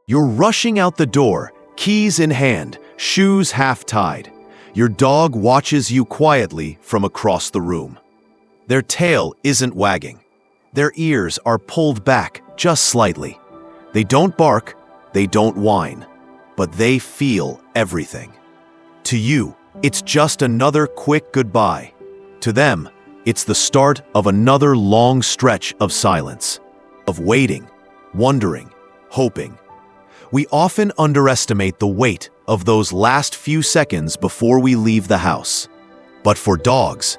You're rushing out the door, keys in hand, shoes half tied. Your dog watches you quietly from across the room. Their tail isn't wagging. Their ears are pulled back just slightly. They don't bark, they don't whine, but they feel everything. To you, it's just another quick goodbye. To them, it's the start of another long stretch of silence, of waiting, wondering, hoping. We often underestimate the weight of those last few seconds before we leave the house. But for dogs,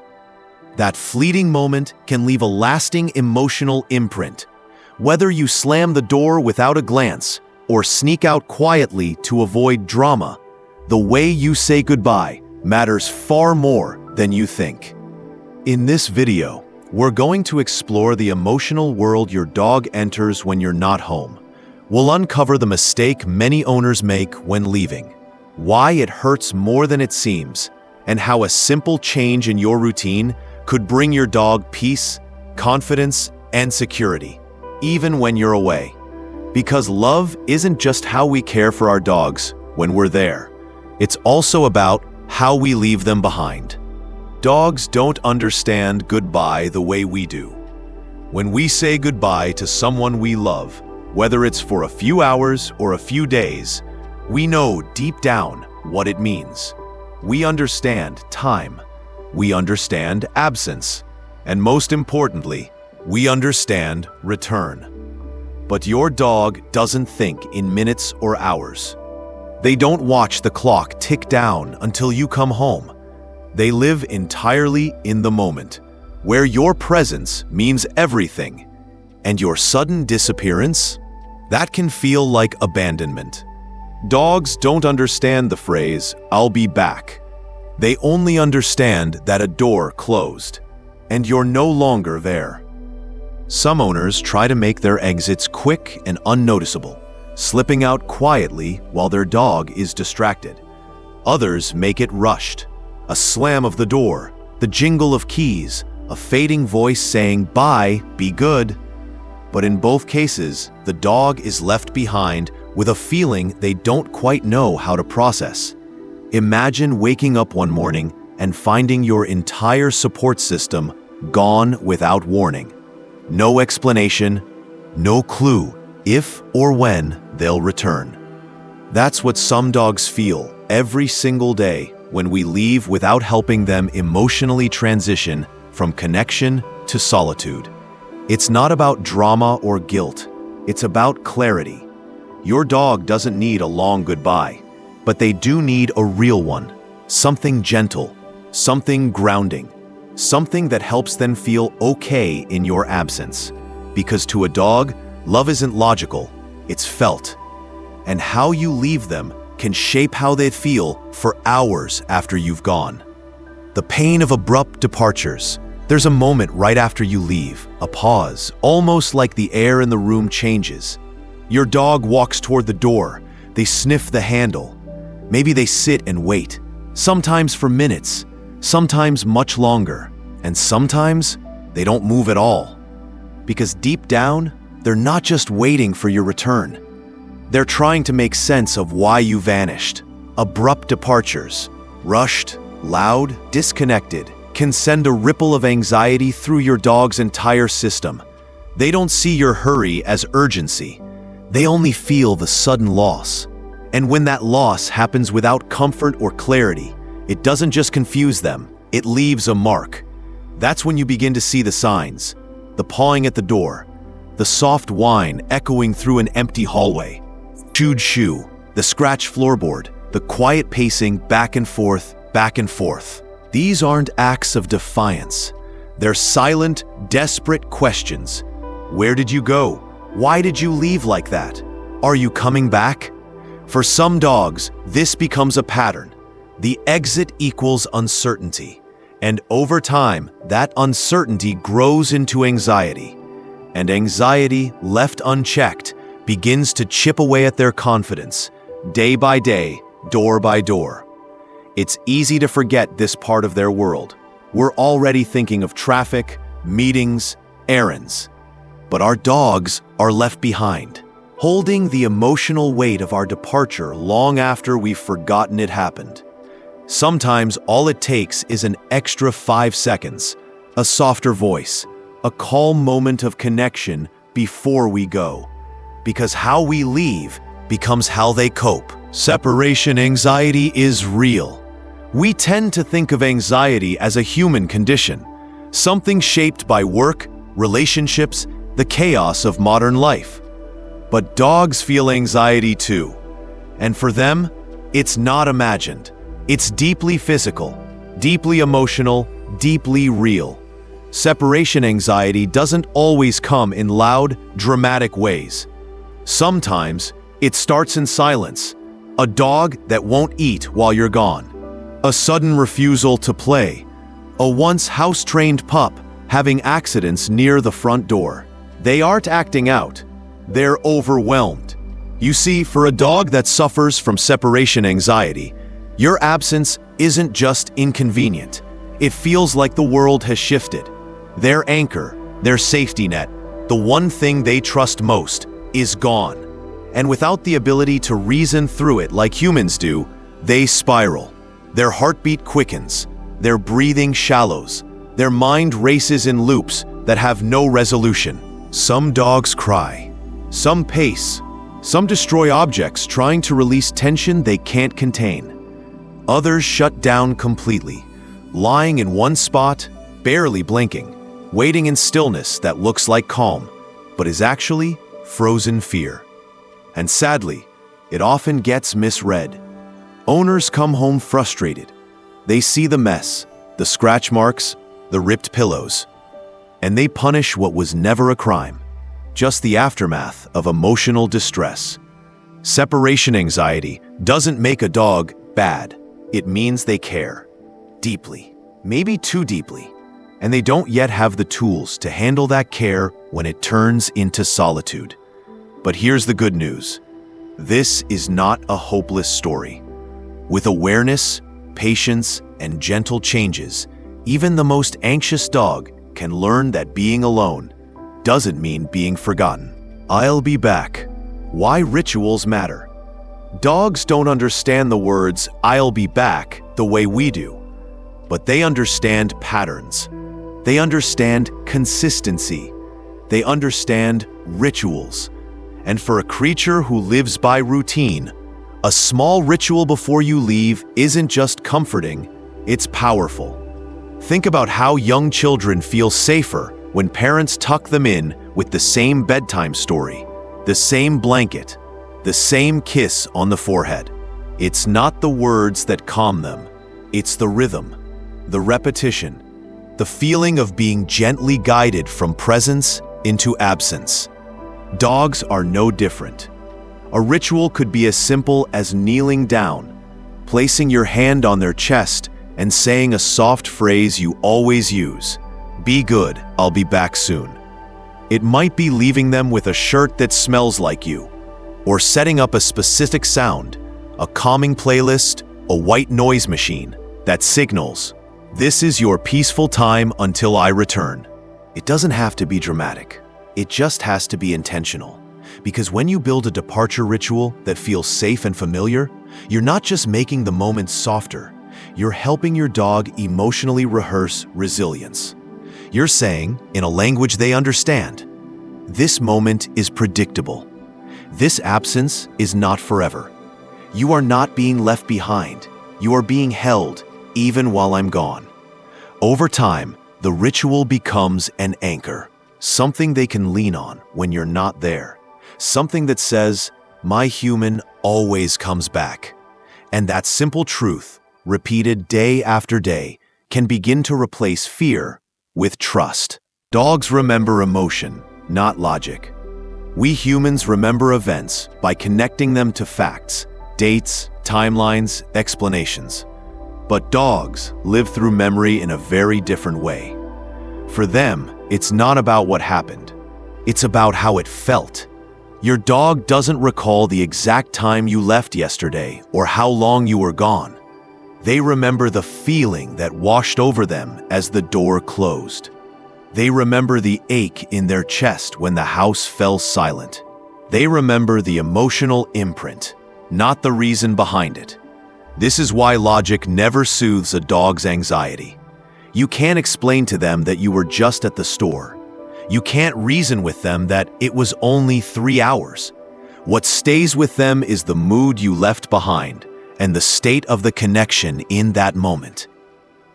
that fleeting moment can leave a lasting emotional imprint. Whether you slam the door without a glance or sneak out quietly to avoid drama, the way you say goodbye matters far more than you think. In this video, we're going to explore the emotional world your dog enters when you're not home. We'll uncover the mistake many owners make when leaving, why it hurts more than it seems, and how a simple change in your routine could bring your dog peace, confidence, and security, even when you're away. Because love isn't just how we care for our dogs when we're there. It's also about how we leave them behind. Dogs don't understand goodbye the way we do. When we say goodbye to someone we love, whether it's for a few hours or a few days, we know deep down what it means. We understand time. We understand absence. And most importantly, we understand return. But your dog doesn't think in minutes or hours. They don't watch the clock tick down until you come home. They live entirely in the moment, where your presence means everything, and your sudden disappearance, that can feel like abandonment. Dogs don't understand the phrase, "I'll be back." They only understand that a door closed, and you're no longer there. Some owners try to make their exits quick and unnoticeable, slipping out quietly while their dog is distracted. Others make it rushed. A slam of the door, the jingle of keys, a fading voice saying, "Bye, be good." But in both cases, the dog is left behind with a feeling they don't quite know how to process. Imagine waking up one morning and finding your entire support system gone without warning. No explanation, no clue if or when they'll return. That's what some dogs feel every single day when we leave without helping them emotionally transition from connection to solitude. It's not about drama or guilt. It's about clarity. Your dog doesn't need a long goodbye, but they do need a real one. Something gentle, something grounding, something that helps them feel okay in your absence. Because to a dog, love isn't logical, it's felt. And how you leave them can shape how they feel for hours after you've gone. The pain of abrupt departures. There's a moment right after you leave, a pause, almost like the air in the room changes. Your dog walks toward the door, they sniff the handle. Maybe they sit and wait, sometimes for minutes, sometimes much longer, and sometimes they don't move at all. Because deep down, they're not just waiting for your return. They're trying to make sense of why you vanished. Abrupt departures, rushed, loud, disconnected, can send a ripple of anxiety through your dog's entire system. They don't see your hurry as urgency. They only feel the sudden loss. And when that loss happens without comfort or clarity, it doesn't just confuse them, it leaves a mark. That's when you begin to see the signs. The pawing at the door, the soft whine echoing through an empty hallway, chewed shoe, the scratched floorboard, the quiet pacing back and forth, back and forth. These aren't acts of defiance. They're silent, desperate questions. Where did you go? Why did you leave like that? Are you coming back? For some dogs, this becomes a pattern. The exit equals uncertainty. And over time, that uncertainty grows into anxiety. And anxiety, left unchecked, begins to chip away at their confidence, day by day, door by door. It's easy to forget this part of their world. We're already thinking of traffic, meetings, errands. But our dogs are left behind, holding the emotional weight of our departure long after we've forgotten it happened. Sometimes all it takes is an extra 5 seconds, a softer voice, a calm moment of connection before we go. Because how we leave becomes how they cope. Separation anxiety is real. We tend to think of anxiety as a human condition, something shaped by work, relationships, the chaos of modern life. But dogs feel anxiety too. And for them, it's not imagined. It's deeply physical, deeply emotional, deeply real. Separation anxiety doesn't always come in loud, dramatic ways. Sometimes it starts in silence. A dog that won't eat while you're gone. A sudden refusal to play. A once house-trained pup having accidents near the front door. They aren't acting out. They're overwhelmed. You see, for a dog that suffers from separation anxiety, your absence isn't just inconvenient. It feels like the world has shifted. Their anchor, their safety net, the one thing they trust most, is gone. And without the ability to reason through it like humans do, they spiral. Their heartbeat quickens, their breathing shallows, their mind races in loops that have no resolution. Some dogs cry, some pace, some destroy objects trying to release tension they can't contain. Others shut down completely, lying in one spot, barely blinking, waiting in stillness that looks like calm, but is actually frozen fear. And sadly, it often gets misread. Owners come home frustrated. They see the mess, the scratch marks, the ripped pillows, and they punish what was never a crime, just the aftermath of emotional distress. Separation anxiety doesn't make a dog bad. It means they care. Deeply, maybe too deeply, and they don't yet have the tools to handle that care when it turns into solitude. But here's the good news. This is not a hopeless story. With awareness, patience, and gentle changes, even the most anxious dog can learn that being alone doesn't mean being forgotten. I'll be back. Why rituals matter. Dogs don't understand the words, "I'll be back," the way we do. But they understand patterns. They understand consistency. They understand rituals. And for a creature who lives by routine, a small ritual before you leave isn't just comforting, it's powerful. Think about how young children feel safer when parents tuck them in with the same bedtime story, the same blanket, the same kiss on the forehead. It's not the words that calm them, it's the rhythm, the repetition, the feeling of being gently guided from presence into absence. Dogs are no different. A ritual could be as simple as kneeling down, placing your hand on their chest, and saying a soft phrase you always use, "Be good, I'll be back soon." It might be leaving them with a shirt that smells like you, or setting up a specific sound, a calming playlist, a white noise machine that signals, "This is your peaceful time until I return." It doesn't have to be dramatic. It just has to be intentional. Because when you build a departure ritual that feels safe and familiar, you're not just making the moment softer, you're helping your dog emotionally rehearse resilience. You're saying, in a language they understand, "This moment is predictable. This absence is not forever. You are not being left behind. You are being held, even while I'm gone." Over time, the ritual becomes an anchor, something they can lean on when you're not there. Something that says, "My human always comes back." And that simple truth, repeated day after day, can begin to replace fear with trust. Dogs remember emotion, not logic. We humans remember events by connecting them to facts, dates, timelines, explanations. But dogs live through memory in a very different way. For them, it's not about what happened. It's about how it felt. Your dog doesn't recall the exact time you left yesterday or how long you were gone. They remember the feeling that washed over them as the door closed. They remember the ache in their chest when the house fell silent. They remember the emotional imprint, not the reason behind it. This is why logic never soothes a dog's anxiety. You can't explain to them that you were just at the store. You can't reason with them that it was only 3 hours. What stays with them is the mood you left behind and the state of the connection in that moment.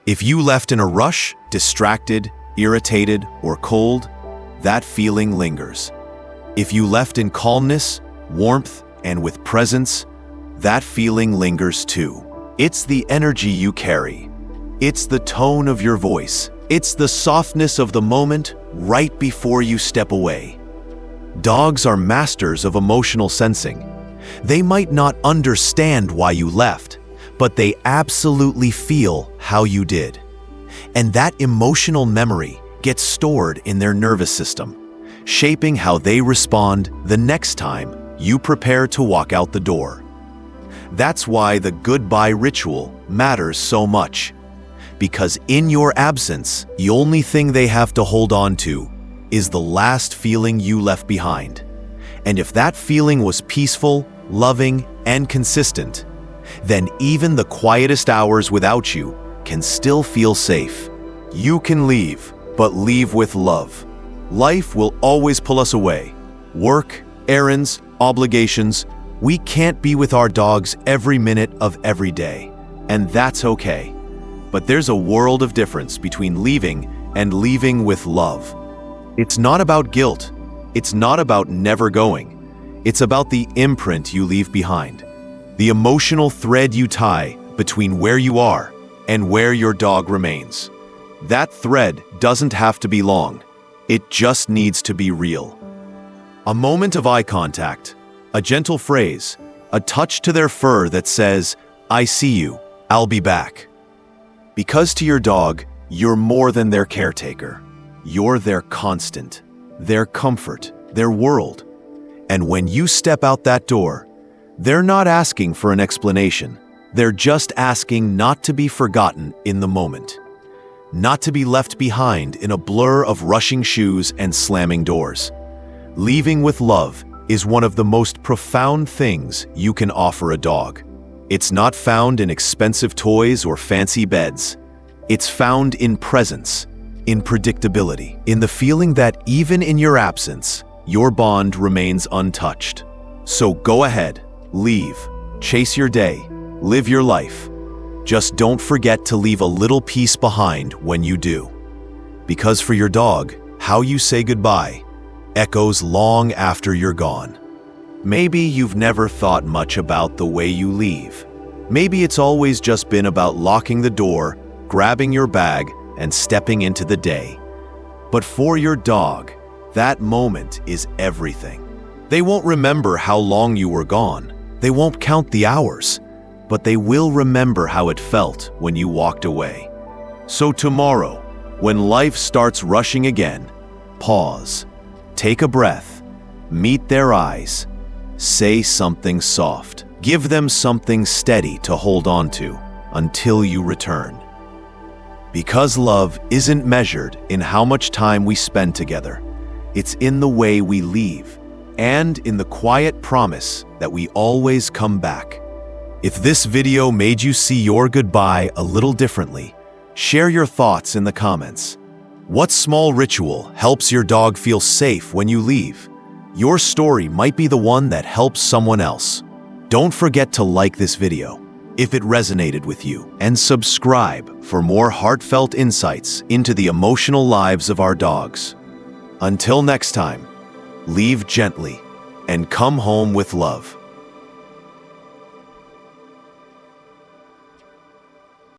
If you left in a rush, distracted, irritated, or cold, that feeling lingers. If you left in calmness, warmth, and with presence, that feeling lingers too. It's the energy you carry. It's the tone of your voice. It's the softness of the moment right before you step away. Dogs are masters of emotional sensing. They might not understand why you left, but they absolutely feel how you did. And that emotional memory gets stored in their nervous system, shaping how they respond the next time you prepare to walk out the door. That's why the goodbye ritual matters so much. Because in your absence, the only thing they have to hold on to is the last feeling you left behind. And if that feeling was peaceful, loving, and consistent, then even the quietest hours without you can still feel safe. You can leave, but leave with love. Life will always pull us away. Work, errands, obligations. We can't be with our dogs every minute of every day, and that's okay. But there's a world of difference between leaving and leaving with love. It's not about guilt. It's not about never going. It's about the imprint you leave behind, the emotional thread you tie between where you are and where your dog remains. That thread doesn't have to be long. It just needs to be real. A moment of eye contact, a gentle phrase, a touch to their fur that says, "I see you, I'll be back." Because to your dog, you're more than their caretaker. You're their constant, their comfort, their world. And when you step out that door, they're not asking for an explanation. They're just asking not to be forgotten in the moment. Not to be left behind in a blur of rushing shoes and slamming doors. Leaving with love is one of the most profound things you can offer a dog. It's not found in expensive toys or fancy beds. It's found in presence, in predictability, in the feeling that even in your absence, your bond remains untouched. So go ahead, leave, chase your day, live your life. Just don't forget to leave a little piece behind when you do. Because for your dog, how you say goodbye echoes long after you're gone. Maybe you've never thought much about the way you leave. Maybe it's always just been about locking the door, grabbing your bag, and stepping into the day. But for your dog, that moment is everything. They won't remember how long you were gone. They won't count the hours, but they will remember how it felt when you walked away. So tomorrow, when life starts rushing again, pause, take a breath, meet their eyes, say something soft. Give them something steady to hold on to until you return. Because love isn't measured in how much time we spend together. It's in the way we leave and in the quiet promise that we always come back. If this video made you see your goodbye a little differently, share your thoughts in the comments. What small ritual helps your dog feel safe when you leave? Your story might be the one that helps someone else. Don't forget to like this video if it resonated with you and subscribe for more heartfelt insights into the emotional lives of our dogs. Until next time, leave gently and come home with love.